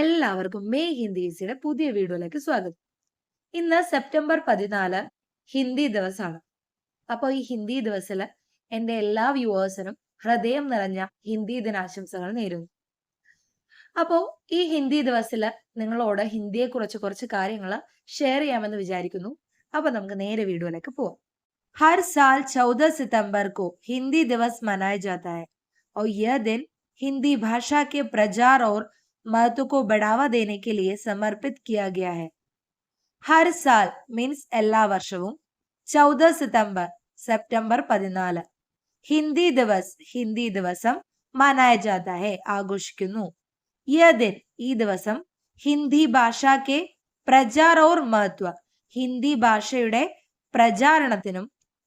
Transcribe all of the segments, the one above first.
എല്ലാവർക്കും മെയ് ഹിന്ദീസിയുടെ പുതിയ വീഡിയോയിലേക്ക് സ്വാഗതം. ഇന്ന് സെപ്റ്റംബർ 14 ഹിന്ദി ദിവസമാണ്. അപ്പോൾ ഈ ഹിന്ദി ദിവസത്തില് എന്റെ എല്ലാ വ്യൂവേഴ്സിനും ഹൃദയം നിറഞ്ഞ ഹിന്ദി ദിനാശംസകൾ നേരുന്നു. അപ്പോൾ ഈ ഹിന്ദി ദിവസത്തില് നിങ്ങളോട് ഹിന്ദിയെ കുറിച്ച് കുറച്ച് കാര്യങ്ങൾ ഷെയർ ചെയ്യാമെന്ന് വിചാരിക്കുന്നു. അപ്പൊ നമുക്ക് നേരെ വീഡിയോയിലേക്ക് പോവാം. हर साल 14 सितंबर को हिंदी दिवस मनाया जाता है और यह दिन हिंदी भाषा के प्रचार और महत्व को बढ़ावा देने के लिए समर्पित किया गया है. हर साल मीन्स എല്ലാ വർഷവും 14 സിതംബർ സെപ്റ്റംബർ 14 ഹിന്ദി ദിവസം മനായ ജാതാ ഹെ ആഘോഷിക്കുന്നു. യഹ് ദിൻ ഈ ദിവസം ഹിന്ദി ഭാഷാ കെ പ്രചാർ ഓർ മഹത്വ ഹിന്ദി ഭാഷയുടെ പ്രചാരണത്തിനും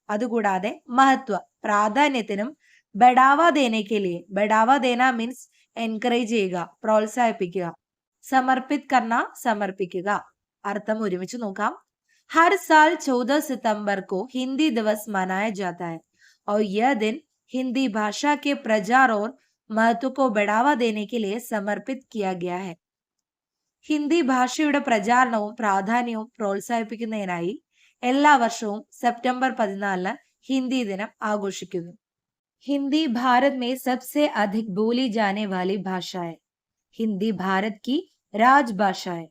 അതുകൂടാതെ മഹത്വ പ്രാധാന്യത്തിനും ബഡാവ ദേനെ ബഡാവ ദേന മീൻസ് എൻകറേജ് ചെയ്യുക, പ്രോത്സാഹിപ്പിക്കുക. സമർപ്പിത് കർണ സമർപ്പിക്കുക. അർത്ഥം ഒരുമിച്ച് നോക്കാം. ഹർ സാൽ 14 सितंबर को हिंदी दिवस मनाया जाता है और यह दिन हिंदी भाषा के प्रचार और महत्व को बढ़ावा देने के लिए समर्पित किया गया है. ഹിന്ദി ഭാഷയുടെ പ്രചാരണവും പ്രാധാന്യവും പ്രോത്സാഹിപ്പിക്കുന്നതിനായി എല്ലാ വർഷവും സെപ്റ്റംബർ 14 ഹിന്ദി ദിനം ആഘോഷിക്കുന്നു. हिंदी भारत में सबसे अधिक बोली जाने वाली भाषा है. हिंदी भारत की राजभाषा है.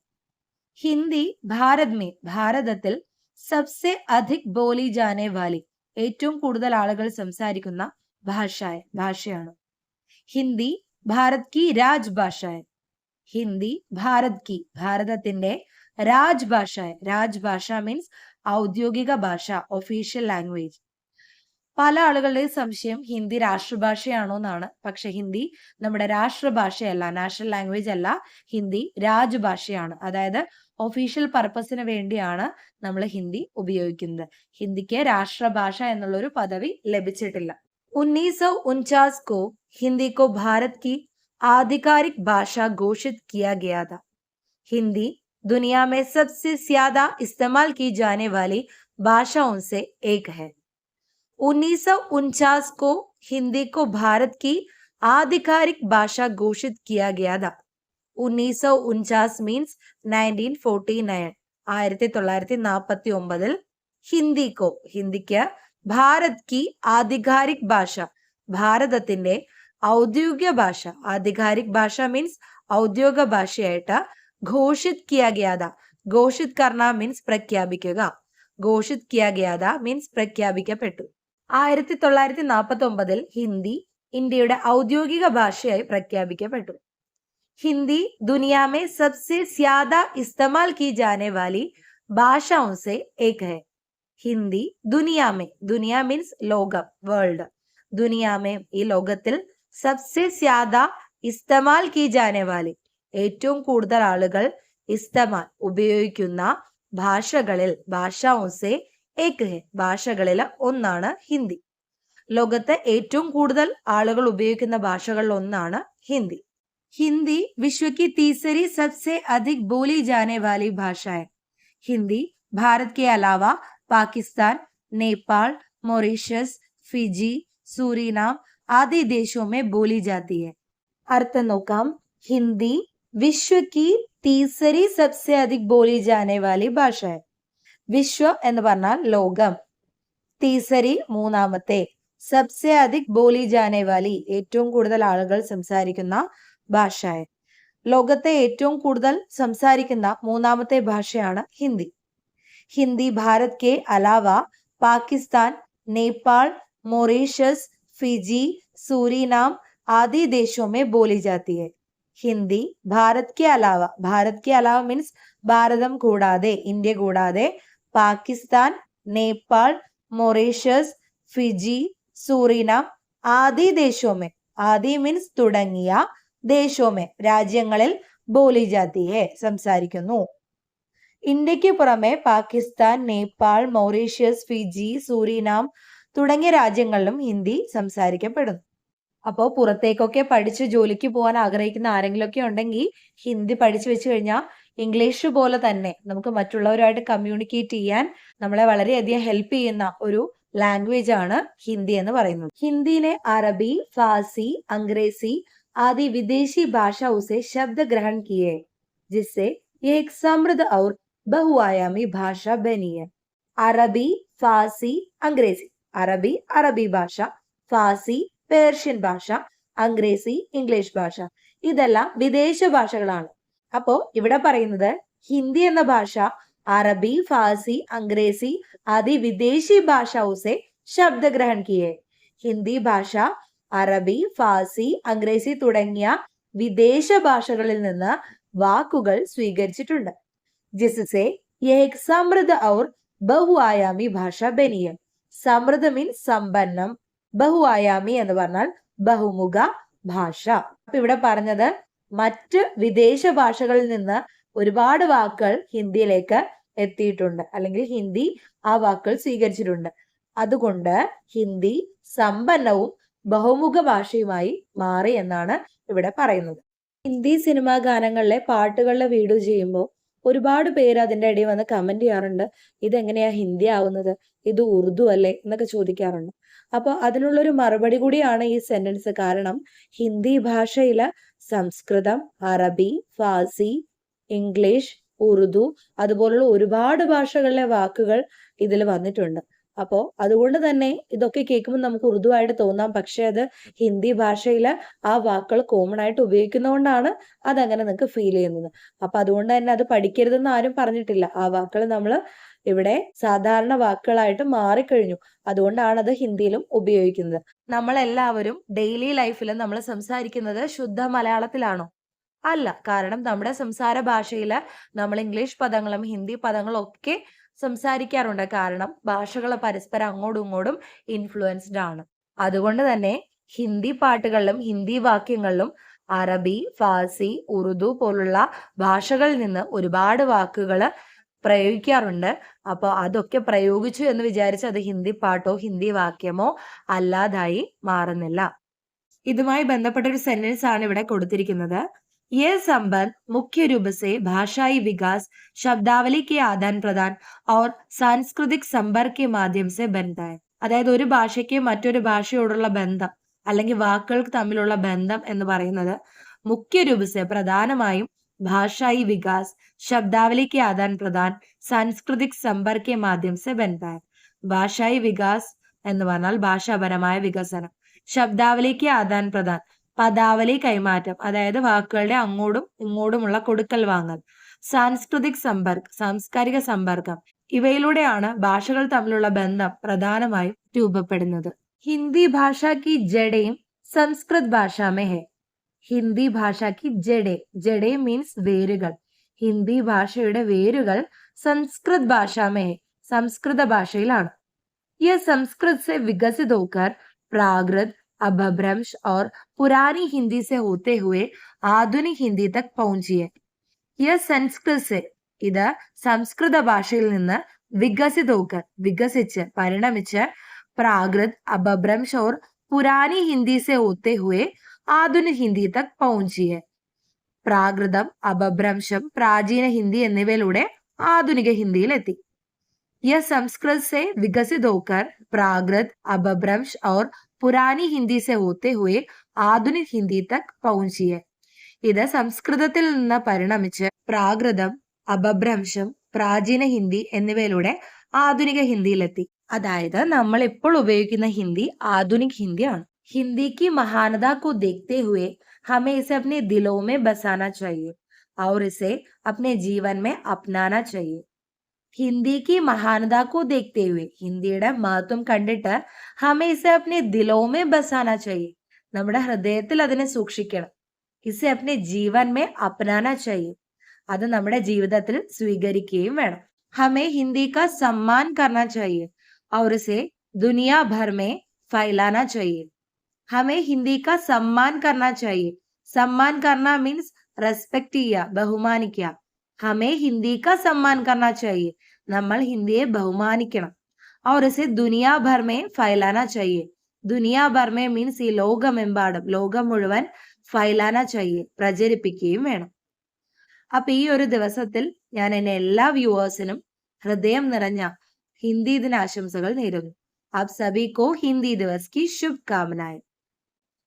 हिंदी भारत में ഭാരതത്തിൽ सबसे अधिक बोली जाने वाली ഏറ്റവും കൂടുതൽ ആളുകൾ സംസാരിക്കുന്ന ഭാഷയാണ്. ഹിന്ദി ഭാരത് की राजभाषा है. ഹിന്ദി ഭാരത് की ഭാരതത്തിന്റെ രാജ്ഭാഷ. രാജ്ഭാഷ മീൻസ് ഔദ്യോഗിക ഭാഷ, ഒഫീഷ്യൽ ലാംഗ്വേജ്. പല ആളുകളുടെയും സംശയം ഹിന്ദി രാഷ്ട്രഭാഷയാണോ എന്നാണ്. പക്ഷെ ഹിന്ദി നമ്മുടെ രാഷ്ട്രഭാഷയല്ല, നാഷണൽ ലാംഗ്വേജ് അല്ല. ഹിന്ദി രാജ്ഭാഷയാണ്. അതായത് ഒഫീഷ്യൽ പർപ്പസിന് വേണ്ടിയാണ് നമ്മൾ ഹിന്ദി ഉപയോഗിക്കുന്നത്. ഹിന്ദിക്ക് രാഷ്ട്രഭാഷ എന്നുള്ളൊരു പദവി ലഭിച്ചിട്ടില്ല. 1949 को हिंदी को भारत की आधिकारिक भाषा घोषित किया गया था. हिंदी दुनिया में सबसे ज्यादा इस्तेमाल की जाने वाली भाषाओं से एक है. 1949 को हिंदी को भारत की आधिकारिक भाषा घोषित किया गया था. 1949 मीन्स 1949 1949 ഹിന്ദിക്ക് ഭാരത് കി ആധികാരിക് ഭാഷ ഭാരതത്തിന്റെ ഔദ്യോഗിക ഭാഷ. ആധികാരിക് ഭാഷ മീൻസ് ഔദ്യോഗിക ഭാഷയായിട്ട് ഘോഷിത് കിയാ ഗയാ താ. ഘോഷിത് കർണ മീൻസ് പ്രഖ്യാപിക്കുക. ഘോഷിത് കിയാ ഗയാ താ മീൻസ് പ്രഖ്യാപിക്കപ്പെട്ടു. 1949 ഹിന്ദി ഇന്ത്യയുടെ ഔദ്യോഗിക ഭാഷയായി പ്രഖ്യാപിക്കപ്പെട്ടു. ഹിന്ദി ദുനിയാ മേ സബ്സെ സ്യാദാ ഇസ്തമാൽ കി ജാനെ വാലി ഭാഷാओं से एक है. ഹിന്ദി ദുനിയ മീൻസ് ലോകം, വേൾഡ്. ദുനിയാമേ ഈ ലോകത്തിൽ സബ്സെ സ്യാദാ ഇസ്തമാൽ കി ജാനെ വാലി ഏറ്റവും കൂടുതൽ ആളുകൾ ഇസ്തമാൽ ഉപയോഗിക്കുന്ന ഭാഷകളിൽ ഭാഷാओं से एक है ഭാഷകളിൽ ഒന്നാണ് ഹിന്ദി. ലോകത്തെ ഏറ്റവും കൂടുതൽ ആളുകൾ ഉപയോഗിക്കുന്ന ഭാഷകളിൽ ഒന്നാണ് ഹിന്ദി. हिंदी विश्व की तीसरी सबसे अधिक बोली जाने वाली भाषा है. हिंदी भारत के अलावा Pakistan, Nepal, Mauritius, Fiji, Suriname आदि देशों में बोली जाती है. अर्थ നോക്കാം. हिंदी विश्व की तीसरी सबसे अधिक बोली जाने वाली भाषा है. വിശ്വ എന്ന് പറഞ്ഞാൽ ലോകം, തീസരി മൂന്നാമത്തെ, സബ്സെ അധിക് ബോലി ജാനെ വാലി ഏറ്റവും കൂടുതൽ ആളുകൾ സംസാരിക്കുന്ന ഭാഷ. ലോകത്തെ ഏറ്റവും കൂടുതൽ സംസാരിക്കുന്ന മൂന്നാമത്തെ ഭാഷയാണ് ഹിന്ദി. ഹിന്ദി ഭാരത് കെ അലാവ Pakistan, Nepal, Mauritius, Fiji, Suriname ആദി ദേശോ മേ ബോലി ജാതി ഹൈ. ഹിന്ദി ഭാരത് കെ അലാവ മീൻസ് ഭാരതം കൂടാതെ, ഇന്ത്യ കൂടാതെ, Pakistan, Nepal, Mauritius, Fiji, Suriname ആദി ദേശോമേ, ആദി മീൻസ് തുടങ്ങിയ, ദേശോമേ രാജ്യങ്ങളിൽ ബോലി ജാതി ഹെ സംസാരിക്കുന്നു. ഇന്ത്യക്ക് പുറമെ Pakistan, Nepal, Mauritius, Fiji, Suriname തുടങ്ങിയ രാജ്യങ്ങളിലും ഹിന്ദി സംസാരിക്കപ്പെടുന്നു. അപ്പോൾ പുറത്തേക്കൊക്കെ പഠിച്ച് ജോലിക്ക് പോകാൻ ആഗ്രഹിക്കുന്ന ആരെങ്കിലുമൊക്കെ ഉണ്ടെങ്കിൽ ഹിന്ദി പഠിച്ചു വെച്ച് കഴിഞ്ഞാൽ ഇംഗ്ലീഷ് പോലെ തന്നെ നമുക്ക് മറ്റുള്ളവരുമായിട്ട് കമ്മ്യൂണിക്കേറ്റ് ചെയ്യാൻ നമ്മളെ വളരെയധികം ഹെൽപ്പ് ചെയ്യുന്ന ഒരു ലാംഗ്വേജ് ആണ് ഹിന്ദി എന്ന് പറയുന്നത്. ഹിന്ദിനെ അറബി, ഫാർസി, അംഗ്രേസി आदि विदेशी भाषाओं से शब्द ग्रहण किए. जिससे ये एक समृद्ध और बहुआयामी भाषा बनी है. अरबी, फारसी, अंग्रेजी. അറബി, അറബി ഭാഷ, ഫാസി, പേർഷ്യൻ ഭാഷ, അംഗ്രേസി, ഇംഗ്ലീഷ് ഭാഷ. ഇതെല്ലാം വിദേശ ഭാഷകളാണ്. അപ്പോ ഇവിടെ പറയുന്നത് ഹിന്ദി എന്ന ഭാഷ അറബി, ഫാസി, അംഗ്രേസി ആദി വിദേശി ഭാഷാओं से ശബ്ദ ഗ്രഹൺ കിയേ. ഹിന്ദി ഭാഷ അറബി, ഫാസി, അംഗ്രേസി തുടങ്ങിയ വിദേശ ഭാഷകളിൽ നിന്ന് വാക്കുകൾ സ്വീകരിച്ചിട്ടുണ്ട്. जिससे ये एक समृद्ध और बहुआयामी ഭാഷ ബനി है. സമൃദ്ധ മീൻസ് സമ്പന്നം, ബഹുആയാമി എന്ന് പറഞ്ഞാൽ ബഹുമുഖ ഭാഷ. അപ്പൊ ഇവിടെ പറഞ്ഞത് മറ്റ് വിദേശ ഭാഷകളിൽ നിന്ന് ഒരുപാട് വാക്കുകൾ ഹിന്ദിയിലേക്ക് എത്തിയിട്ടുണ്ട്, അല്ലെങ്കിൽ ഹിന്ദി ആ വാക്കുകൾ സ്വീകരിച്ചിട്ടുണ്ട്. അതുകൊണ്ട് ഹിന്ദി സമ്പന്നവും ബഹുമുഖ ഭാഷയുമായി മാറി എന്നാണ് ഇവിടെ പറയുന്നത്. ഹിന്ദി സിനിമാ ഗാനങ്ങളിലെ പാട്ടുകളുടെ വീഡിയോ ചെയ്യുമ്പോൾ ഒരുപാട് പേര് അതിൻ്റെ ഇടയിൽ വന്ന് കമന്റ് ചെയ്യാറുണ്ട്, ഇതെങ്ങനെയാ ഹിന്ദി ആവുന്നത്, ഇത് ഉറുദു അല്ലേ എന്നൊക്കെ ചോദിക്കാറുണ്ട്. അപ്പോൾ അതിനുള്ളൊരു മറുപടി കൂടിയാണ് ഈ സെന്റൻസ്. കാരണം ഹിന്ദി ഭാഷയില് സംസ്കൃതം, അറബി, ഫാസി, ഇംഗ്ലീഷ്, ഉറുദു അതുപോലുള്ള ഒരുപാട് ഭാഷകളിലെ വാക്കുകൾ ഇതിൽ വന്നിട്ടുണ്ട്. അപ്പോൾ അതുകൊണ്ട് തന്നെ ഇതൊക്കെ കേൾക്കുമ്പോൾ നമുക്ക് ഉറുദു ആയിട്ട് തോന്നാം, പക്ഷെ അത് ഹിന്ദി ഭാഷയിൽ ആ വാക്കുകൾ കോമൺ ആയിട്ട് ഉപയോഗിക്കുന്നതുകൊണ്ടാണ് അതങ്ങനെ നിങ്ങൾക്ക് ഫീൽ ചെയ്യുന്നത്. അപ്പൊ അതുകൊണ്ട് തന്നെ അത് പഠിക്കരുതെന്ന് ആരും പറഞ്ഞിട്ടില്ല. ആ വാക്കുകൾ നമ്മൾ ഇവിടെ സാധാരണ വാക്കുകളായിട്ട് മാറിക്കഴിഞ്ഞു. അതുകൊണ്ടാണ് അത് ഹിന്ദിയിലും ഉപയോഗിക്കുന്നത്. നമ്മളെല്ലാവരും ഡെയിലി ലൈഫിൽ നമ്മൾ സംസാരിക്കുന്നത് ശുദ്ധ മലയാളത്തിലാണോ? അല്ല. കാരണം നമ്മുടെ സംസാര ഭാഷയിൽ നമ്മൾ ഇംഗ്ലീഷ് പദങ്ങളും ഹിന്ദി പദങ്ങളും ഒക്കെ സംസാരിക്കാറുണ്ട്. കാരണം ഭാഷകൾ പരസ്പരം അങ്ങോട്ടും ഇങ്ങോട്ടും ഇൻഫ്ലുവൻസ്ഡ് ആണ്. അതുകൊണ്ട് തന്നെ ഹിന്ദി പാട്ടുകളിലും ഹിന്ദി വാക്യങ്ങളിലും അറബി, ഫാർസി, ഉറുദു പോലുള്ള ഭാഷകളിൽ നിന്ന് ഒരുപാട് വാക്കുകൾ പ്രയോഗിക്കാറുണ്ട്. അപ്പോൾ അതൊക്കെ പ്രയോഗിച്ചു എന്ന് വിചാരിച്ച് അത് ഹിന്ദി പാട്ടോ ഹിന്ദി വാക്യമോ അല്ലാതായി മാറുന്നില്ല. ഇതുമായി ബന്ധപ്പെട്ട ഒരു സെന്റൻസ് ആണ് ഇവിടെ കൊടുത്തിരിക്കുന്നത്. ये संबंध मुख्य रूप से भाषाई विकास, शब्दावली के आदान प्रदान और सांस्कृतिक संपर्क के माध्यम से बनता है. അതായത് ഒരു ഭാഷയ്ക്ക് മറ്റൊരു ഭാഷയോടുള്ള ബന്ധം അല്ലെങ്കിൽ വാക്കുകൾക്ക് തമ്മിലുള്ള ബന്ധം എന്ന് പറയുന്നത് മുഖ്യ രൂപസെ പ്രധാനമായും ഭാഷായി വികാസ്, ശബ്ദാവലി കെ ആദാൻ പ്രദാൻ, സാംസ്കൃതിക് സമ്പർക്ക് കെ മാധ്യം സെ ബനതാ ഹൈ. ഭാഷായി വികാസ് എന്ന് പറഞ്ഞാൽ ഭാഷാപരമായ വികസനം, ശബ്ദാവലി കെ ആദാൻ പ്രദാൻ പദാവലി കൈമാറ്റം, അതായത് വാക്കുകളുടെ അങ്ങോട്ടും ഇങ്ങോട്ടുമുള്ള കൊടുക്കൽ വാങ്ങൽ, സാംസ്കൃതിക് സമ്പർക്ക് സാംസ്കാരിക സമ്പർക്കം, ഇവയിലൂടെയാണ് ഭാഷകൾ തമ്മിലുള്ള ബന്ധം പ്രധാനമായും രൂപപ്പെടുന്നത്. ഹിന്ദി ഭാഷ കി ജഡേം സംസ്കൃത് ഭാഷാമേ ഹെ. ഹിന്ദി ഭാഷ കി ജഡേ, ജഡേ മീൻസ് വേരുകൾ. ഹിന്ദി ഭാഷയുടെ വേരുകൾ സംസ്കൃത് ഭാഷാമേ ഹെ, സംസ്കൃത ഭാഷയിലാണ്. യഹ് സംസ്കൃത് സെ വികസിത് ഹോക്കർ പ്രാകൃത്, अपभ्रंश और पुरानी हिंदी से होते हुए आधुनिक हिंदी तक पहुंची है. यह संस्कृत से, ഇത് സംസ്കൃത ഭാഷയിൽ നിന്ന് വികസിത് ഹോക്കർ വികസിച്ച് പരിണമിച്ച് പ്രാകൃത്, അപഭ്രംശ് और पुरानी हिंदी से होते हुए ആധുനിക ഹിന്ദി തക് പहुंची है. പ്രാകൃതം, അപഭ്രംശം, പ്രാചീന ഹിന്ദി എന്നിവയിലൂടെ ആധുനിക ഹിന്ദിയിൽ എത്തി. यह संस्कृत से विकसित होकर प्राकृत, अपभ्रंश और പുരാനി ഹിന്ദി സെ ഹോത്തെ ഹുയെ ആധുനിക് ഹിന്ദി തക് പहुंची है. ഇത് സംസ്കൃതത്തിൽ നിന്ന് പരിണമിച്ച് പ്രാകൃതം, അപഭ്രംശം, പ്രാചീന ഹിന്ദി എന്നിവയിലൂടെ ആധുനിക ഹിന്ദിയിലെത്തി. അതായത് നമ്മൾ ഇപ്പോൾ ഉപയോഗിക്കുന്ന ഹിന്ദി ആധുനിക് ഹിന്ദിയാണ്. ഹിന്ദി की महानता को देखते हुए हमें इसे अपने दिलों में बसाना चाहिए और इसे अपने जीवन में अपनाना चाहिए. ഹിന്ദി की महानता को देखते हुए, ഹിന്ദിയുടെ മഹത്വം കണ്ടിട്ട് ഹമേ ഇസെ അപ്നെ ദിലോ മേ ബസാന ചാഹിയെ, നമ്മുടെ ഹൃദയത്തിൽ അതിനെ സൂക്ഷിക്കണം. ഇസെ അപ്നെ ജീവൻ മേ അപ്നാന ചാഹിയെ, അത് നമ്മുടെ ജീവിതത്തിൽ സ്വീകരിക്കുകയും വേണം. ഹമേ ഹിന്ദി കാ സമ്മാൻ കർണ ചാഹിയെ और इसे दुनिया भर में फैलाना चाहिए. हमें हिंदी का सम्मान करना चाहिए. सम्मान करना मीन्स റെസ്പെക്ട് ചെയ്യുക, ബഹുമാനിക്കുക. ഹമേ ഹിന്ദി കാ സമ്മാൻ കർണ ചാഹിയെ, നമ്മൾ ഹിന്ദിയെ ബഹുമാനിക്കണം. और इसे दुनिया भर में फैलाना चाहिए. दुनिया भर में मीन्स ഈ ലോകമെമ്പാടും, ലോകം മുഴുവൻ ഫൈലാന चाहिए, പ്രചരിപ്പിക്കുകയും വേണം. അപ്പൊ ഈ ഒരു ദിവസത്തിൽ ഞാൻ എന്നെ എല്ലാ വ്യൂവേഴ്സിനും ഹൃദയം നിറഞ്ഞ ഹിന്ദി ദിനാശംസകൾ നേരുന്നു. आप सभी को हिंदी दिवस की शुभकामनाएं.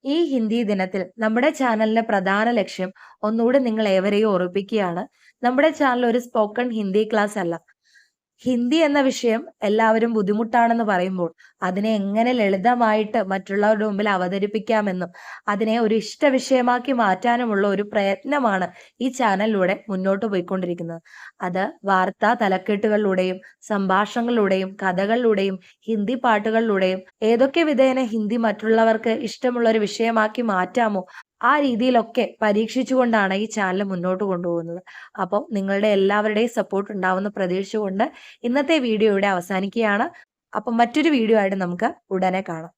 ഈ ഹിന്ദി ദിനത്തിൽ നമ്മുടെ ചാനലിന്റെ പ്രധാന ലക്ഷ്യം ഒന്നുകൂടി നിങ്ങൾ ഏവരെയും ഓർമ്മിപ്പിക്കുകയാണ്. നമ്മുടെ ചാനൽ ഒരു സ്പോക്കൺ ഹിന്ദി ക്ലാസ് അല്ല. ഹിന്ദി എന്ന വിഷയം എല്ലാവരും ബുദ്ധിമുട്ടാണെന്ന് പറയുമ്പോൾ അതിനെ എങ്ങനെ ലളിതമായിട്ട് മറ്റുള്ളവരുടെ മുമ്പിൽ അവതരിപ്പിക്കാമെന്നും അതിനെ ഒരു ഇഷ്ട വിഷയമാക്കി മാറ്റാനുമുള്ള ഒരു പ്രയത്നമാണ് ഈ ചാനലിലൂടെ മുന്നോട്ട് പോയിക്കൊണ്ടിരിക്കുന്നത്. അത് വാർത്താ തലക്കെട്ടുകളിലൂടെയും സംഭാഷണങ്ങളിലൂടെയും കഥകളിലൂടെയും ഹിന്ദി പാട്ടുകളിലൂടെയും ഏതൊക്കെ വിധേന ഹിന്ദി മറ്റുള്ളവർക്ക് ഇഷ്ടമുള്ള ഒരു വിഷയമാക്കി മാറ്റാമോ ആ രീതിയിലൊക്കെ പരീക്ഷിച്ചുകൊണ്ടാണ് ഈ ചാനൽ മുന്നോട്ട് കൊണ്ടുപോകുന്നത്. അപ്പോൾ നിങ്ങളുടെ എല്ലാവരുടെയും സപ്പോർട്ട് ഉണ്ടാവുമെന്ന് പ്രതീക്ഷിച്ചുകൊണ്ട് ഇന്നത്തെ വീഡിയോ ഇവിടെ അവസാനിക്കുകയാണ്. അപ്പം മറ്റൊരു വീഡിയോ ആയിട്ട് നമുക്ക് ഉടനെ കാണാം.